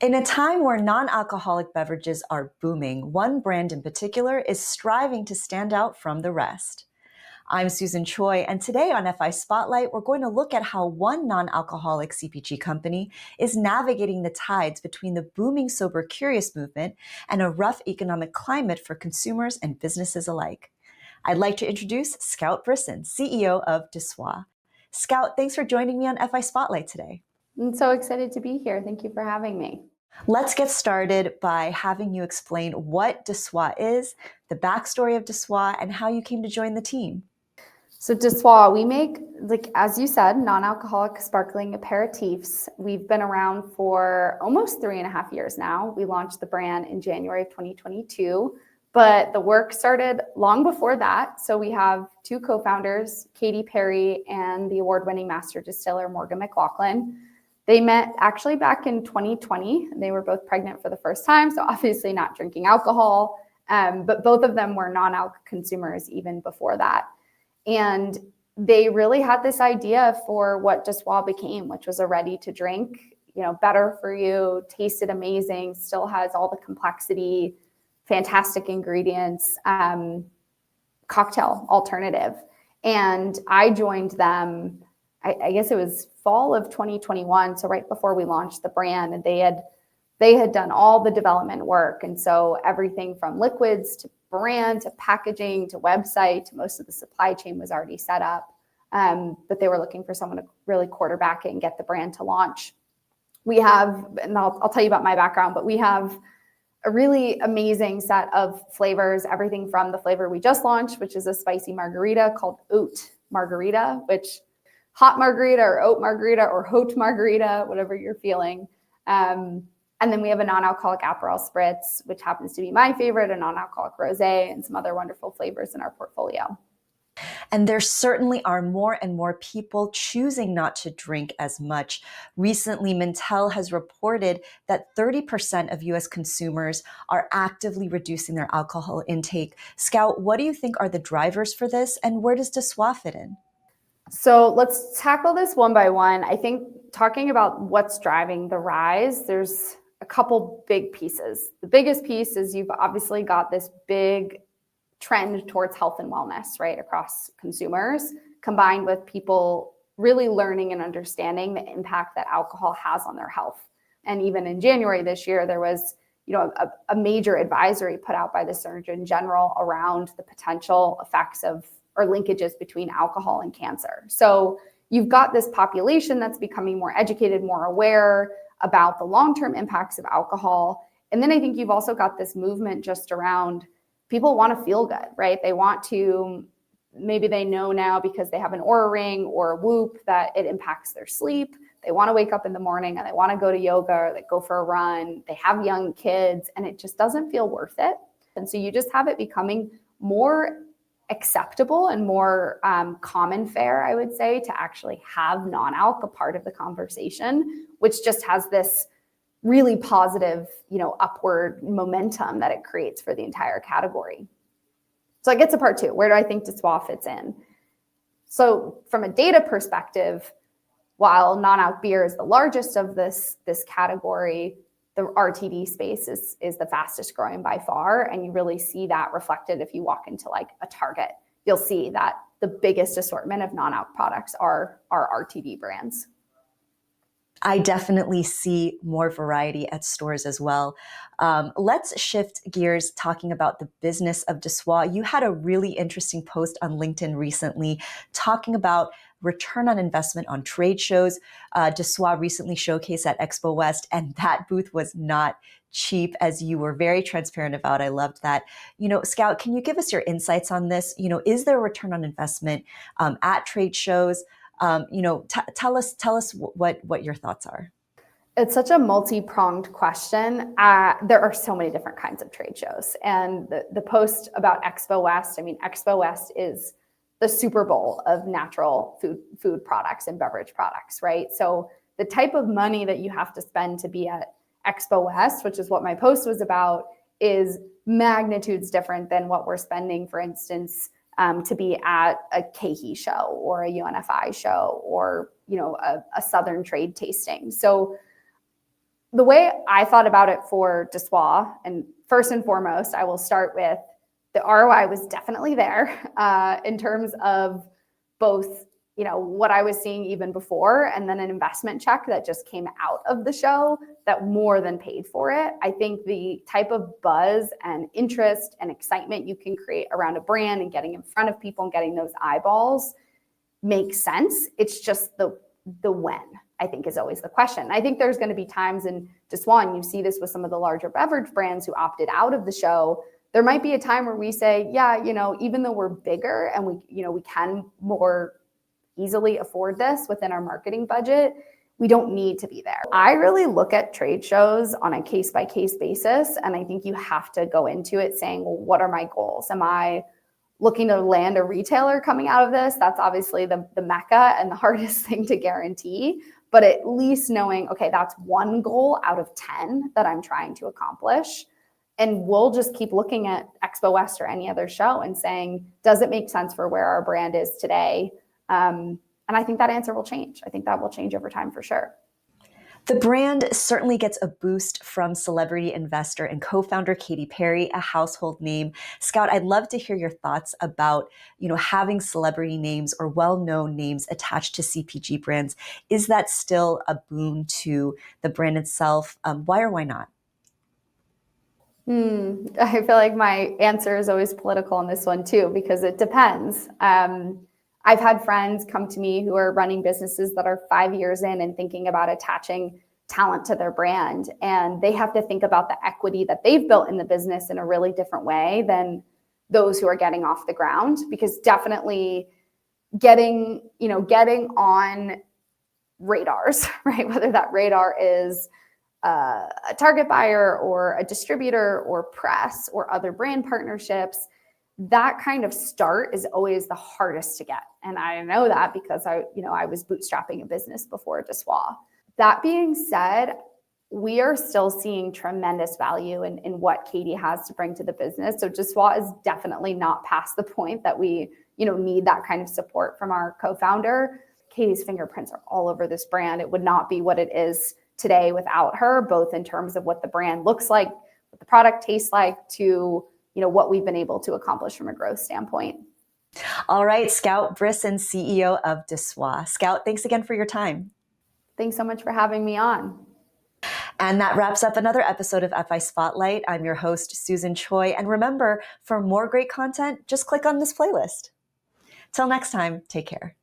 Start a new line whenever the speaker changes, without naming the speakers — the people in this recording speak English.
In a time where non-alcoholic beverages are booming, one brand in particular is striving to stand out from the rest. I'm Susan Choi, and today on FI Spotlight, we're going to look at how one non-alcoholic CPG company is navigating the tides between the booming sober curious movement and a rough economic climate for consumers and businesses alike. I'd like to introduce Scout Brisson, CEO of 𝗟𝗏. Scout, thanks for joining me on FI Spotlight today.
I'm so excited to be here. Thank you for having me.
Let's get started by having you explain what 𝗟𝗏 is, the backstory of 𝗟𝗏, and how you came to join the team.
So 𝗟𝗏, we make, as you said, non-alcoholic sparkling aperitifs. We've been around for almost 3.5 years now. We launched the brand in January of 2022, but the work started long before that. So we have two co-founders, Katy Perry and the award-winning master distiller, Morgan McLaughlin. They met actually back in 2020. They were both pregnant for the first time, so obviously not drinking alcohol, but both of them were non-alc consumers even before that. And they really had this idea for what 𝗟𝗏 became, which was a ready-to-drink, better for you, tasted amazing, still has all the complexity, fantastic ingredients, cocktail alternative. And I joined them, I guess it was fall of 2021, so right before we launched the brand, and they had done all the development work. And so everything from liquids to brand to packaging to website to most of the supply chain was already set up. But they were looking for someone to really quarterback it and get the brand to launch. We have, and I'll tell you about my background, but we have a really amazing set of flavors, everything from the flavor we just launched, which is a spicy margarita called Oat Margarita, which hot margarita or oat margarita or hot margarita, whatever you're feeling. And then we have a non-alcoholic 𝗟𝗏𝘂 spritz, which happens to be my favorite, a non-alcoholic rosé, and some other wonderful flavors in our portfolio.
And there certainly are more and more people choosing not to drink as much. Recently, Mintel has reported that 30% of U.S. consumers are actively reducing their alcohol intake. Scout, what do you think are the drivers for this, and where does 𝗟𝗏 fit in?
So let's tackle this one by one. I think talking about what's driving the rise, there's a couple big pieces. The biggest piece is you've obviously got this big trend towards health and wellness, right, across consumers, combined with people really learning and understanding the impact that alcohol has on their health. And even in January this year, there was a major advisory put out by the Surgeon General around the potential effects of or linkages between alcohol and cancer. So you've got this population that's becoming more educated, more aware about the long-term impacts of alcohol. And then I think you've also got this movement just around people want to feel good, right? They want to, maybe they know now because they have an Oura ring or a Whoop that it impacts their sleep. They want to wake up in the morning and they want to go to yoga or they go for a run. They have young kids and it just doesn't feel worth it. And so you just have it becoming more acceptable and more common fare, I would say, to actually have non-alc a part of the conversation, which just has this really positive, upward momentum that it creates for the entire category. So I get to part two. Where do I think 𝗟𝗏 fits in? So from a data perspective, while non-alc beer is the largest of this category, the RTD space is the fastest growing by far. And you really see that reflected if you walk into like a Target. You'll see that the biggest assortment of non-alc products are RTD brands.
I definitely see more variety at stores as well. Let's shift gears talking about the business of 𝗟𝗏. You had a really interesting post on LinkedIn recently talking about return on investment on trade shows. 𝗟𝗏 recently showcased at Expo West, and that booth was not cheap, as you were very transparent about. I loved that. Scout, can you give us your insights on this? Is there a return on investment at trade shows? Tell us what your thoughts are.
It's such a multi-pronged question. There are so many different kinds of trade shows. And the post about Expo West, Expo West is the Super Bowl of natural food products and beverage products, right? So the type of money that you have to spend to be at Expo West, which is what my post was about, is magnitudes different than what we're spending, for instance, to be at a 𝗂𝗄𝗅 show or a UNFI show or a Southern trade tasting. So The way I thought about it for 𝗟𝗏, and first and foremost, I will start with the ROI was definitely there in terms of both, what I was seeing even before, and then an investment check that just came out of the show that more than paid for it. I think the type of buzz and interest and excitement you can create around a brand and getting in front of people and getting those eyeballs makes sense. It's just the when, I think, is always the question. I think there's going to be times in 𝗟𝗏, and you see this with some of the larger beverage brands who opted out of the show. There might be a time where we say, yeah, even though we're bigger and we can more easily afford this within our marketing budget, we don't need to be there. I really look at trade shows on a case-by-case basis, and I think you have to go into it saying, well, what are my goals? Am I looking to land a retailer coming out of this? That's obviously the mecca and the hardest thing to guarantee, but at least knowing, okay, that's one goal out of 10 that I'm trying to accomplish. And we'll just keep looking at Expo West or any other show and saying, does it make sense for where our brand is today? And I think that answer will change. I think that will change over time for sure.
The brand certainly gets a boost from celebrity investor and co-founder Katy Perry, a household name. Scout, I'd love to hear your thoughts about, having celebrity names or well-known names attached to CPG brands. Is that still a boon to the brand itself? Why or why not?
I feel like my answer is always political on this one too, because it depends. I've had friends come to me who are running businesses that are 5 years in and thinking about attaching talent to their brand. And they have to think about the equity that they've built in the business in a really different way than those who are getting off the ground, because definitely getting on radars, right? Whether that radar is a target buyer or a distributor or press or other brand partnerships, that kind of start is always the hardest to get. And I know that because I was bootstrapping a business before 𝗟𝗏. That being said, we are still seeing tremendous value in what Katy has to bring to the business. So 𝗟𝗏 is definitely not past the point that we, need that kind of support from our co-founder. Katy's fingerprints are all over this brand. It would not be what it is today without her, both in terms of what the brand looks like, what the product tastes like, to what we've been able to accomplish from a growth standpoint.
All right, Scout Brisson, CEO of 𝗟𝗏. Scout, thanks again for your time.
Thanks so much for having me on.
And that wraps up another episode of 𝗓𝗏 Spotlight. I'm your host, Susan Choi. And remember, for more great content, just click on this playlist. Till next time, take care.